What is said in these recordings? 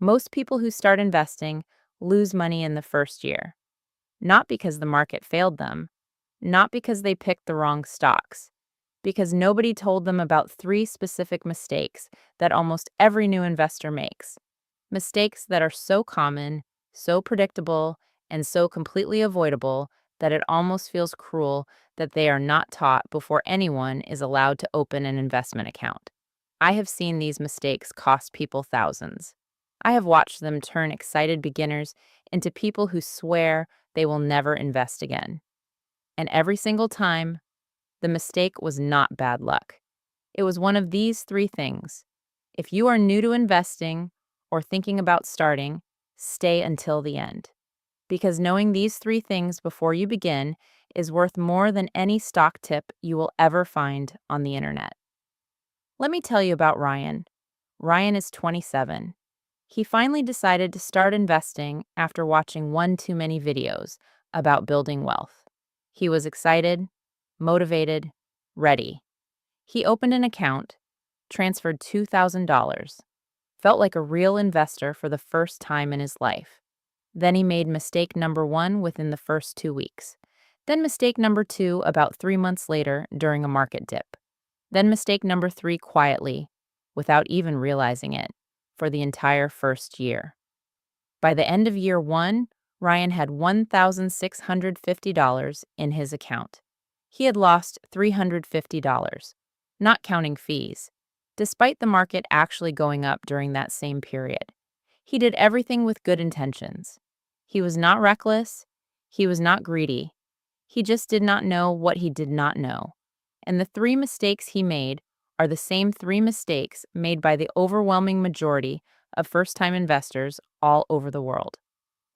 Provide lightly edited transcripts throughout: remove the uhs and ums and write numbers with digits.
Most people who start investing lose money in the first year, not because the market failed them, not because they picked the wrong stocks, because nobody told them about three specific mistakes that almost every new investor makes. Mistakes that are so common, so predictable, and so completely avoidable that it almost feels cruel that they are not taught before anyone is allowed to open an investment account. I have seen these mistakes cost people thousands. I have watched them turn excited beginners into people who swear they will never invest again. And every single time, the mistake was not bad luck. It was one of these three things. If you are new to investing or thinking about starting, stay until the end. Because knowing these three things before you begin is worth more than any stock tip you will ever find on the internet. Let me tell you about Ryan. Ryan is 27. He finally decided to start investing after watching one too many videos about building wealth. He was excited, motivated, ready. He opened an account, transferred $2,000, felt like a real investor for the first time in his life. Then he made mistake number one within the first 2 weeks. Then mistake number two about 3 months later during a market dip. Then mistake number three quietly, without even realizing it, for the entire first year. By the end of year one, Ryan had $1,650 in his account. He had lost $350, not counting fees, despite the market actually going up during that same period. He did everything with good intentions. He was not reckless. He was not greedy. He just did not know what he did not know. And the three mistakes he made are the same three mistakes made by the overwhelming majority of first-time investors all over the world.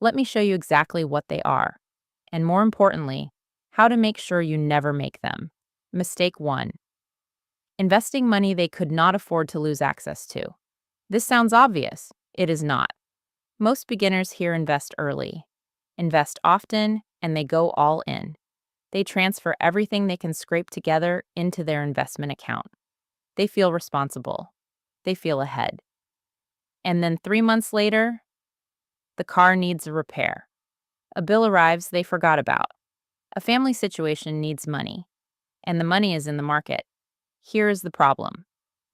Let me show you exactly what they are, and more importantly, how to make sure you never make them. Mistake 1. Investing money they could not afford to lose access to. This sounds obvious. It is not. Most beginners here invest early, invest often, and they go all in. They transfer everything they can scrape together into their investment account. They feel responsible. They feel ahead. And then 3 months later, the car needs a repair. A bill arrives they forgot about. A family situation needs money, and the money is in the market. Here is the problem.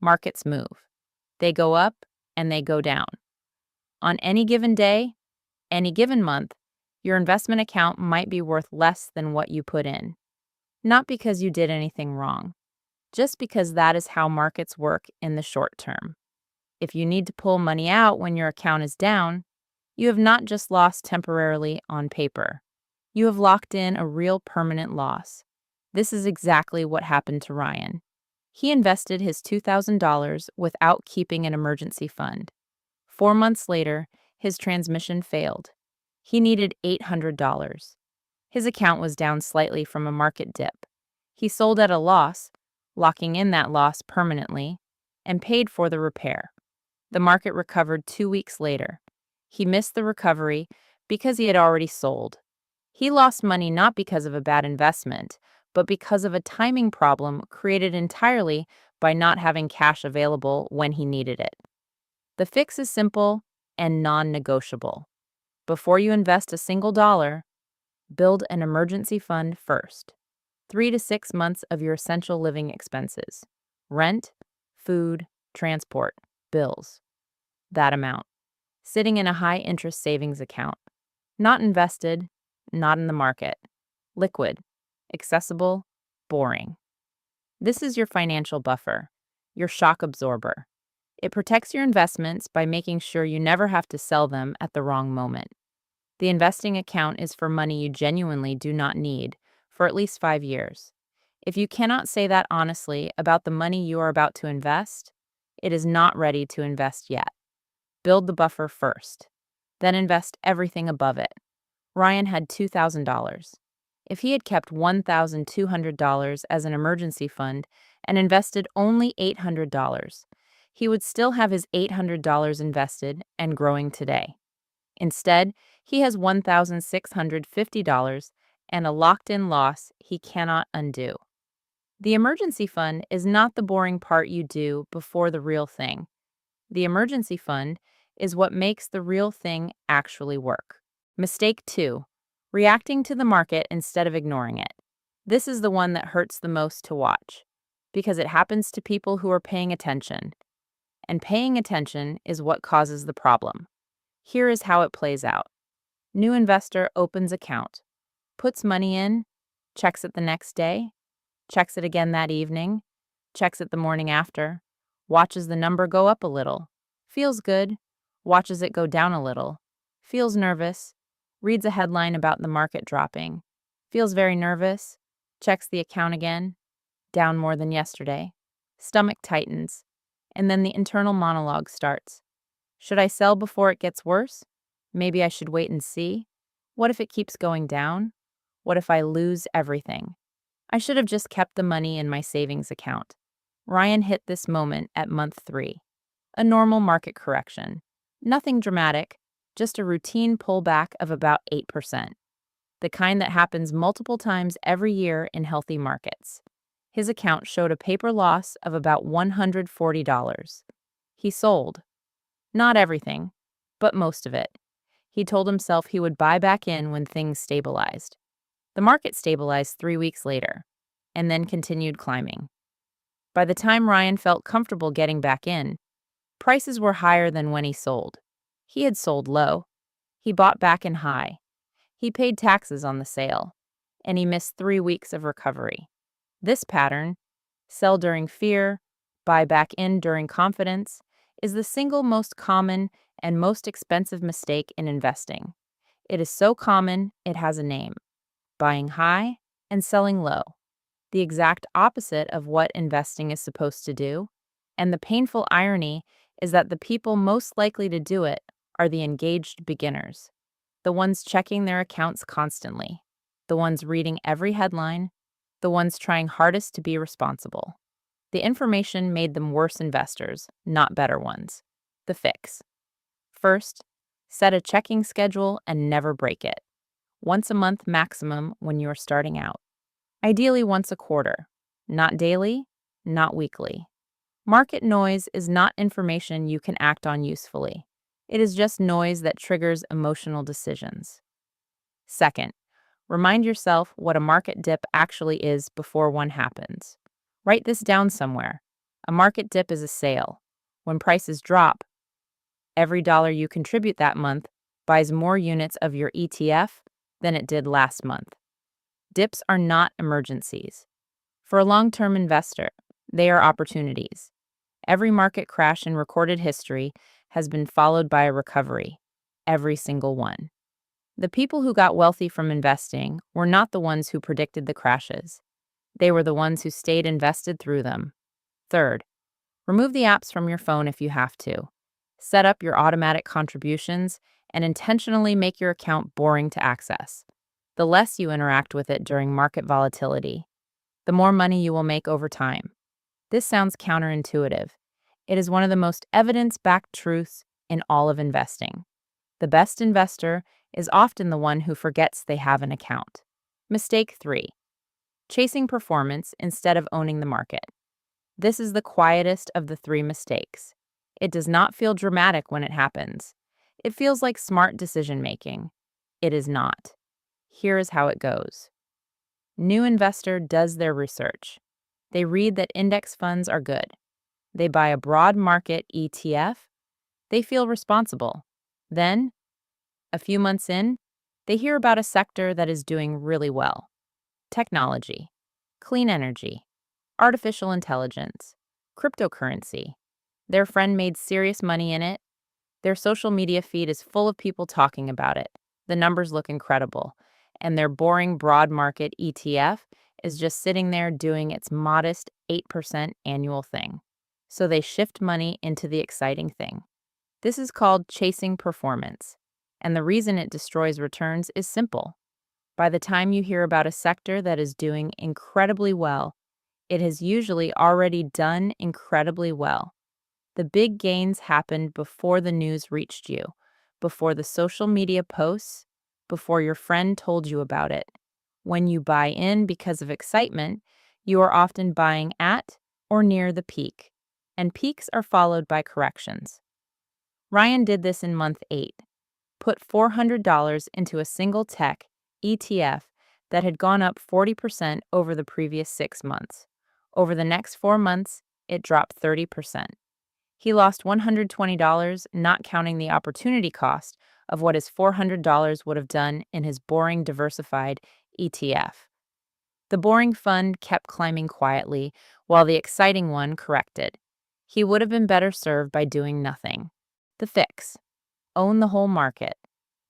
Markets move. They go up and they go down. On any given day, any given month, your investment account might be worth less than what you put in. Not because you did anything wrong, just because that is how markets work in the short term. If you need to pull money out when your account is down, you have not just lost temporarily on paper. You have locked in a real permanent loss. This is exactly what happened to Ryan. He invested his $2,000 without keeping an emergency fund. 4 months later, his transmission failed. He needed $800. His account was down slightly from a market dip. He sold at a loss, locking in that loss permanently, and paid for the repair. The market recovered 2 weeks later. He missed the recovery because he had already sold. He lost money not because of a bad investment, but because of a timing problem created entirely by not having cash available when he needed it. The fix is simple and non-negotiable. Before you invest a single dollar, build an emergency fund first. 3 to 6 months of your essential living expenses. Rent, food, transport, bills. That amount. Sitting in a high-interest savings account. Not invested, not in the market. Liquid, accessible, boring. This is your financial buffer, your shock absorber. It protects your investments by making sure you never have to sell them at the wrong moment. The investing account is for money you genuinely do not need for at least 5 years. If you cannot say that honestly about the money you are about to invest, it is not ready to invest yet. Build the buffer first, then invest everything above it. Ryan had $2,000. If he had kept $1,200 as an emergency fund and invested only $800, he would still have his $800 invested and growing today. Instead, he has $1,650 and a locked-in loss he cannot undo. The emergency fund is not the boring part you do before the real thing. The emergency fund is what makes the real thing actually work. Mistake 2. Reacting to the market instead of ignoring it. This is the one that hurts the most to watch because it happens to people who are paying attention, and paying attention is what causes the problem. Here is how it plays out. New investor opens account, puts money in, checks it the next day, checks it again that evening, checks it the morning after, watches the number go up a little, feels good, watches it go down a little, feels nervous, reads a headline about the market dropping, feels very nervous, checks the account again, down more than yesterday, stomach tightens, and then the internal monologue starts. Should I sell before it gets worse? Maybe I should wait and see. What if it keeps going down? What if I lose everything? I should have just kept the money in my savings account. Ryan hit this moment at month 3. A normal market correction. Nothing dramatic, just a routine pullback of about 8%. The kind that happens multiple times every year in healthy markets. His account showed a paper loss of about $140. He sold. Not everything, but most of it. He told himself he would buy back in when things stabilized. The market stabilized 3 weeks later, and then continued climbing. By the time Ryan felt comfortable getting back in, prices were higher than when he sold. He had sold low. He bought back in high. He paid taxes on the sale, and he missed 3 weeks of recovery. This pattern, sell during fear, buy back in during confidence, is the single most common and most expensive mistake in investing. It is so common, it has a name: buying high and selling low. The exact opposite of what investing is supposed to do. And the painful irony is that the people most likely to do it are the engaged beginners, the ones checking their accounts constantly, the ones reading every headline, the ones trying hardest to be responsible. The information made them worse investors, not better ones. The fix. First, set a checking schedule and never break it. Once a month maximum when you're starting out. Ideally once a quarter. Not daily, not weekly. Market noise is not information you can act on usefully. It is just noise that triggers emotional decisions. Second, remind yourself what a market dip actually is before one happens. Write this down somewhere. A market dip is a sale. When prices drop, every dollar you contribute that month buys more units of your ETF than it did last month. Dips are not emergencies. For a long-term investor, they are opportunities. Every market crash in recorded history has been followed by a recovery. Every single one. The people who got wealthy from investing were not the ones who predicted the crashes. They were the ones who stayed invested through them. Third, remove the apps from your phone if you have to. Set up your automatic contributions and intentionally make your account boring to access. The less you interact with it during market volatility, the more money you will make over time. This sounds counterintuitive. It is one of the most evidence-backed truths in all of investing. The best investor is often the one who forgets they have an account. Mistake 3. Chasing performance instead of owning the market. This is the quietest of the 3 mistakes. It does not feel dramatic when it happens. It feels like smart decision-making. It is not. Here is how it goes. New investor does their research. They read that index funds are good. They buy a broad market ETF. They feel responsible. Then, a few months in, they hear about a sector that is doing really well. Technology, clean energy, artificial intelligence, cryptocurrency. Their friend made serious money in it. Their social media feed is full of people talking about it. The numbers look incredible. And their boring broad market ETF is just sitting there doing its modest 8% annual thing. So they shift money into the exciting thing. This is called chasing performance. And the reason it destroys returns is simple. By the time you hear about a sector that is doing incredibly well, it has usually already done incredibly well. The big gains happened before the news reached you, before the social media posts, before your friend told you about it. When you buy in because of excitement, you are often buying at or near the peak, and peaks are followed by corrections. Ryan did this in month 8. Put $400 into a single tech ETF that had gone up 40% over the previous 6 months. Over the next 4 months, it dropped 30%. He lost $120, not counting the opportunity cost of what his $400 would have done in his boring diversified ETF. The boring fund kept climbing quietly, while the exciting one corrected. He would have been better served by doing nothing. The fix: own the whole market,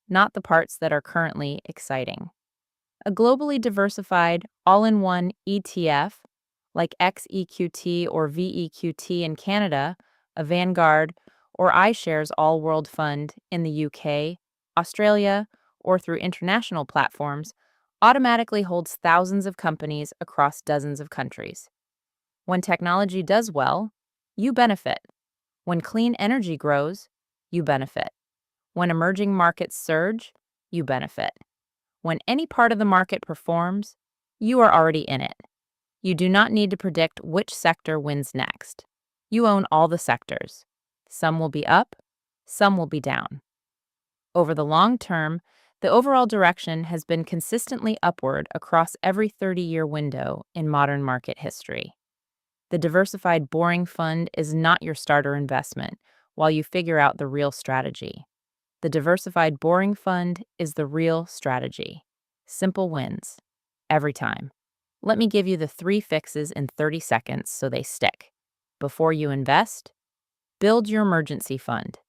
not the parts that are currently exciting. A globally diversified, all-in-one ETF, like XEQT or VEQT in Canada, a Vanguard or iShares All-World Fund in the UK, Australia, or through international platforms, automatically holds thousands of companies across dozens of countries. When technology does well, you benefit. When clean energy grows, you benefit. When emerging markets surge, you benefit. When any part of the market performs, you are already in it. You do not need to predict which sector wins next. You own all the sectors. Some will be up, some will be down. Over the long term, the overall direction has been consistently upward across every 30-year window in modern market history. The diversified boring fund is not your starter investment while you figure out the real strategy. The diversified boring fund is the real strategy. Simple wins. Every time. Let me give you the 3 fixes in 30 seconds so they stick. Before you invest, build your emergency fund.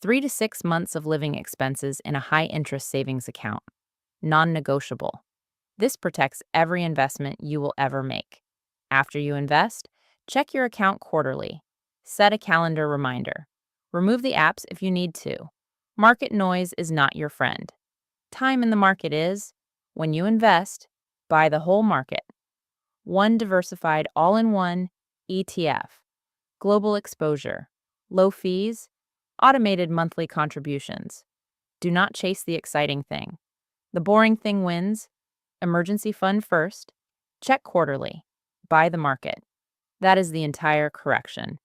3 to 6 months of living expenses in a high-interest savings account. Non-negotiable. This protects every investment you will ever make. After you invest, check your account quarterly. Set a calendar reminder. Remove the apps if you need to. Market noise is not your friend. Time in the market is. When you invest, buy the whole market. One diversified all-in-one ETF. Global exposure. Low fees. Automated monthly contributions. Do not chase the exciting thing. The boring thing wins. Emergency fund first. Check quarterly. Buy the market. That is the entire correction.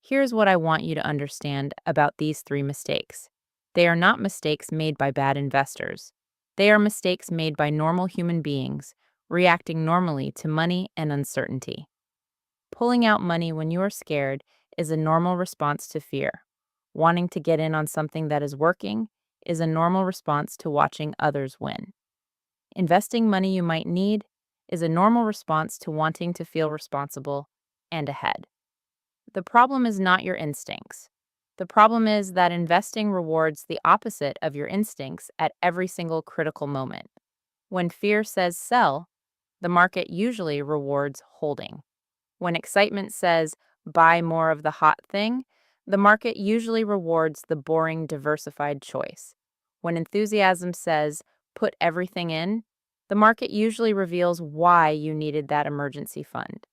Here's what I want you to understand about these 3 mistakes. They are not mistakes made by bad investors. They are mistakes made by normal human beings, reacting normally to money and uncertainty. Pulling out money when you are scared is a normal response to fear. Wanting to get in on something that is working is a normal response to watching others win. Investing money you might need is a normal response to wanting to feel responsible and ahead. The problem is not your instincts. The problem is that investing rewards the opposite of your instincts at every single critical moment. When fear says sell, the market usually rewards holding. When excitement says buy more of the hot thing, the market usually rewards the boring diversified choice. When enthusiasm says put everything in, the market usually reveals why you needed that emergency fund.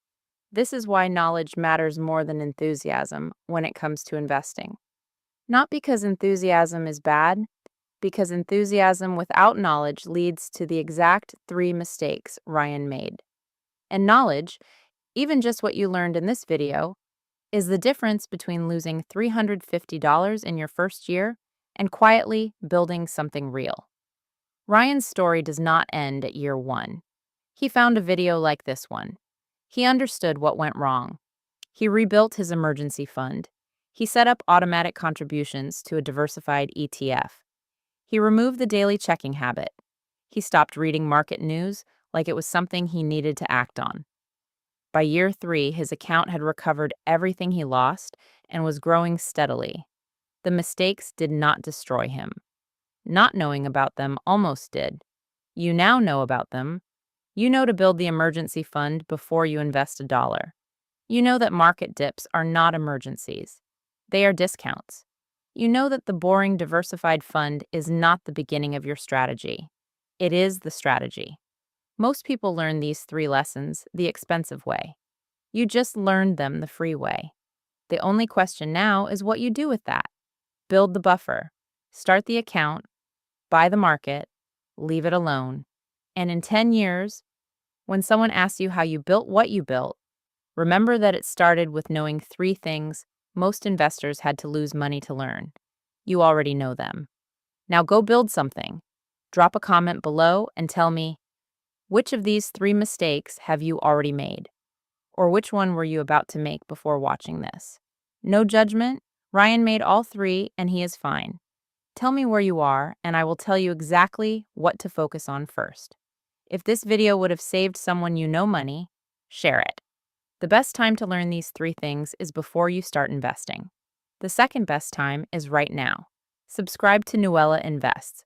This is why knowledge matters more than enthusiasm when it comes to investing. Not because enthusiasm is bad, because enthusiasm without knowledge leads to the exact 3 mistakes Ryan made. And knowledge, even just what you learned in this video, is the difference between losing $350 in your first year and quietly building something real. Ryan's story does not end at year 1. He found a video like this one. He understood what went wrong. He rebuilt his emergency fund. He set up automatic contributions to a diversified ETF. He removed the daily checking habit. He stopped reading market news like it was something he needed to act on. By year 3, his account had recovered everything he lost and was growing steadily. The mistakes did not destroy him. Not knowing about them almost did. You now know about them. You know to build the emergency fund before you invest $1. You know that market dips are not emergencies. They are discounts. You know that the boring diversified fund is not the beginning of your strategy. It is the strategy. Most people learn these 3 lessons the expensive way. You just learned them the free way. The only question now is what you do with that. Build the buffer. Start the account. Buy the market. Leave it alone. And in 10 years, when someone asks you how you built what you built, remember that it started with knowing 3 things most investors had to lose money to learn. You already know them. Now go build something. Drop a comment below and tell me, which of these three mistakes have you already made? Or which one were you about to make before watching this? No judgment. Ryan made all three and he is fine. Tell me where you are, and I will tell you exactly what to focus on first. If this video would have saved someone you know money, share it. The best time to learn these three things is before you start investing. The second best time is right now. Subscribe to Nuella Invests.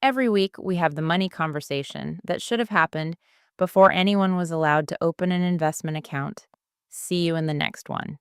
Every week, we have the money conversation that should have happened before anyone was allowed to open an investment account. See you in the next one.